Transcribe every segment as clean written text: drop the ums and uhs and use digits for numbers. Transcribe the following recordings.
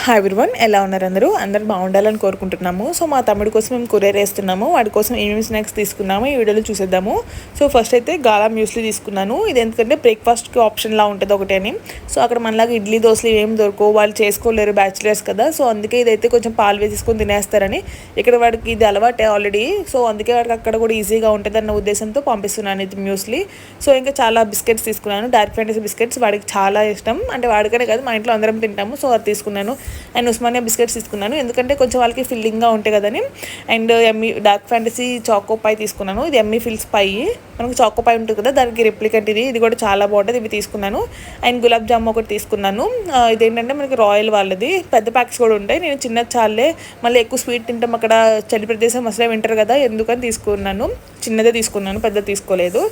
Hi everyone, ఎలా ఉన్నారు? అందరూ బాగుండాలని కోరుకుంటున్నాము. సో మా తమ్ముడి కోసం మేము కొరియర్ వేస్తున్నాము. వాడి కోసం ఏమేమి స్నాక్స్ తీసుకున్నాము ఈ వీడియోలో చూసేద్దాము. సో ఫస్ట్ అయితే గాలా మ్యూస్లీ తీసుకున్నాను. ఇది ఎందుకంటే బ్రేక్ఫాస్ట్కి ఆప్షన్లా ఉంటుంది ఒకటి అని. సో అక్కడ మనలాగా ఇడ్లీ దోశలు ఏం దొరకవు, వాళ్ళు చేసుకోలేరు, బ్యాచిలర్స్ కదా. సో అందుకే ఇదైతే కొంచెం పాలు వేసేసుకొని తినేస్తారని, ఇక్కడ వాడికి ఇది అలవాటే ఆల్రెడీ. సో అందుకే వాడికి అక్కడ కూడా ఈజీగా ఉంటుంది అన్న ఉద్దేశంతో పంపిస్తున్నాను ఇది మ్యూస్లీ. సో ఇంకా చాలా బిస్కెట్స్ తీసుకున్నాను, డార్క్ ఫ్యాంటసీ బిస్కెట్స్. వాడికి చాలా ఇష్టం, అంటే వాడికనే కాదు మా ఇంట్లో అందరం తింటాము. సో అది తీసుకున్నాను. అండ్ ఉస్మానియా బిస్కెట్స్ తీసుకున్నాను, ఎందుకంటే కొంచెం వాళ్ళకి ఫిల్లింగ్గా ఉంటాయి కదని. అండ్ ఎమ్మీ డార్క్ ఫ్యాంటసీ చాకో పై తీసుకున్నాను. ఇది ఎమ్మీ ఫిల్స్ పై, మనకు చాకో పై ఉంటుంది కదా, దానికి రెప్లికెంట్ ఇది కూడా చాలా బాగుంటుంది. ఇవి తీసుకున్నాను. అండ్ గులాబ్ జామ్ ఒకటి తీసుకున్నాను. ఇదేంటంటే మనకి రాయల్ వాళ్ళది పెద్ద ప్యాక్స్ కూడా ఉంటాయి. నేను చిన్న చాలే, మళ్ళీ ఎక్కువ స్వీట్ తింటాం అక్కడ చలి ప్రదేశం అసలే వింటారు కదా, ఎందుకని తీసుకున్నాను. చిన్నదే తీసుకున్నాను, పెద్ద తీసుకోలేదు.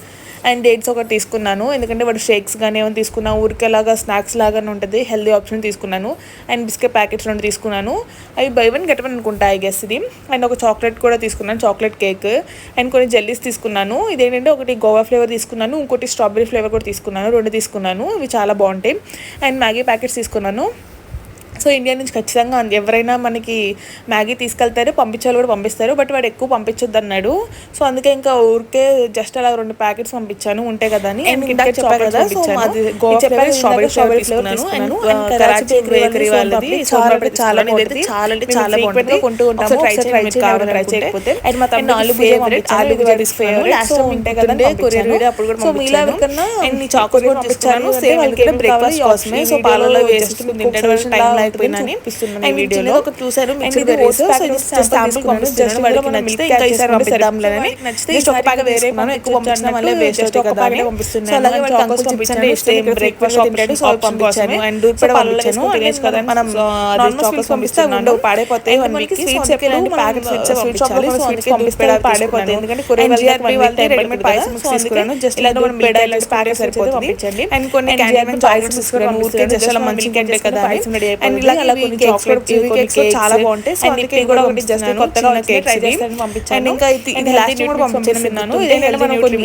అండ్ డేట్స్ ఒకటి తీసుకున్నాను, ఎందుకంటే వాడు షేక్స్ కానీ ఏమైనా తీసుకున్నా ఊరికేలాగా స్నాక్స్ లాగానే ఉంటుంది, హెల్దీ ఆప్షన్ తీసుకున్నాను. అండ్ బిస్కెట్ ప్యాకెట్స్ 2 తీసుకున్నాను. అవి బై 1 get 1 అనుకుంటా ఐ గెస్ ఇది. అండ్ ఒక చాక్లెట్ కూడా తీసుకున్నాను, చాక్లెట్ కేక్. అండ్ కొన్ని జెల్లీస్ తీసుకున్నాను. ఇదేంటంటే ఒకటి గోవా ఫ్లేవర్ తీసుకున్నాను, ఇంకోటి స్ట్రాబెరీ ఫ్లేవర్ కూడా తీసుకున్నాను. 2 తీసుకున్నాను, ఇవి చాలా బాగుంటాయి. అండ్ మ్యాగీ ప్యాకెట్స్ తీసుకున్నాను. సో ఇండియా నుంచి ఖచ్చితంగా ఎవరైనా మనకి మ్యాగీ తీసుకెళ్తారు, పంపించాలి కూడా పంపిస్తారు, బట్ వాడు ఎక్కువ పంపించొద్దు అన్నాడు. సో అందుకే ఇంకా ఊరికే జస్ట్ అలా 2 ప్యాకెట్స్ పంపించాను, ఉంటాయి కదా అని. చెప్పాను కదా, సో అది గోవా ఫ్లేవర్ స్ట్రాబెరీ ఫ్లేవర్ తీసుకున్నాను. కరాచీ బేకరీ వాళ్ళది చాలా బాగుంటుంది, చాలా బాగుంటుంది. కొంటూ ఉంటాము, ట్రై చేయకపోతే. అండ్ మా తమ్ముడు ఆలు ఫేవరెట్, లాస్ట్ టైం ఉంటాయి కదా కొరియర్ వీడియో అప్పుడు కూడా. సో మీలా కన్నా అండ్ చాకోస్ కూడా పంపించాను, సేమ్ వాళ్ళకి బ్రేక్ఫాస్ట్ కోసమే. సో పాలలో వేసుకుని తింటాడు, టైం అయిపోయిందని అండ్ వీడియోలో ఒక చూసారు. చాలా బాగుంటాయి. సో అందుకే కూడా ఒకటి జస్ట్ కొత్తగా ట్రై చేస్తాను పంపించాను. అండ్ ఇంకా ఇది లాస్ట్ కూడా పంపించేస్తున్నాను. ఇదేంటంటే మనం కొన్ని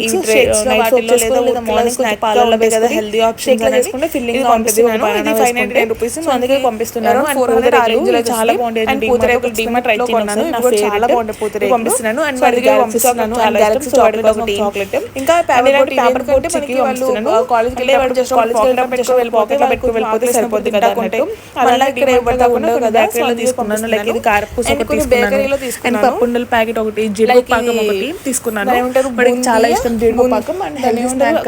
వాటిలో లేదా మార్నింగ్ స్నాక్ పాలలో కదా హెల్దీ ఆప్షన్స్ వేసుకుంటే ఫిల్లింగ్ పంపిస్తున్నాను. ఇది 599 రూపీస్, సో అందుకే పంపిస్తున్నాను. 400 ఆ రేంజ్ లో చాలా బాగుంటాయి. అండ్ పూతరేకు డీమార్ట్ ట్రై చేస్తున్నాను, చాలా బాగుంటాయి పూతరేకు పంపిస్తున్నాను. అండ్ వాడికి పంపిస్తున్నాను గెలాక్సీ చాక్లెట్ ఒకటి, ఇంకా పేపర్ కోట్ మనకి వాళ్ళు కాలేజ్ కి వాడు జస్ట్ కాలేజ్ కి వెళ్ళి పాకెట్ లో పెట్టుకొని వెళ్ళిపోతే సరిపోద్ది కదా అన్నట్టు. మళ్ళీ ఇక్కడ ఉండవు కదా, బేకరీలో తీసుకున్నాను. లైక్ ఇది కారపూస ఒకటి తీసుకున్నాను, అండ్ పప్పుండల ప్యాకెట్ ఒకటి, జీడిపప్పు పాకం ఒకటి తీసుకున్నాను. వాడికి చాలా ఇష్టం జీడిపప్పు పాకం. అండ్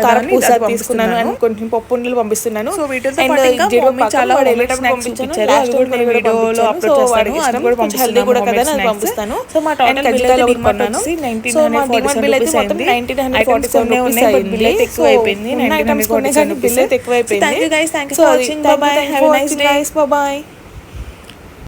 కారపూస తీసుకున్నాను. అండ్ కొంచెం పప్పుండలు పంపిస్తున్నాను. సో వీటితో జీడిపప్పు చాలా పంపించారు, అది కూడా నేను వీడియోలో అప్లోడ్ చేస్తాను. అది కూడా కొంచెం హెల్దీ కూడా కదా, నేను పంపిస్తాను. సో మా టోటల్ బిల్ అయితే కొన్నాను. సో మా డిమాండ్ బిల్ అయితే మొత్తం 1947 ఉన్నాయి, బట్ బిల్ అయితే ఎక్కువ అయిపోయింది. 1947 బిల్ అయితే ఎక్కువ అయిపోయింది. Thank you guys, thank you for watching. By by, have a nice day. By by.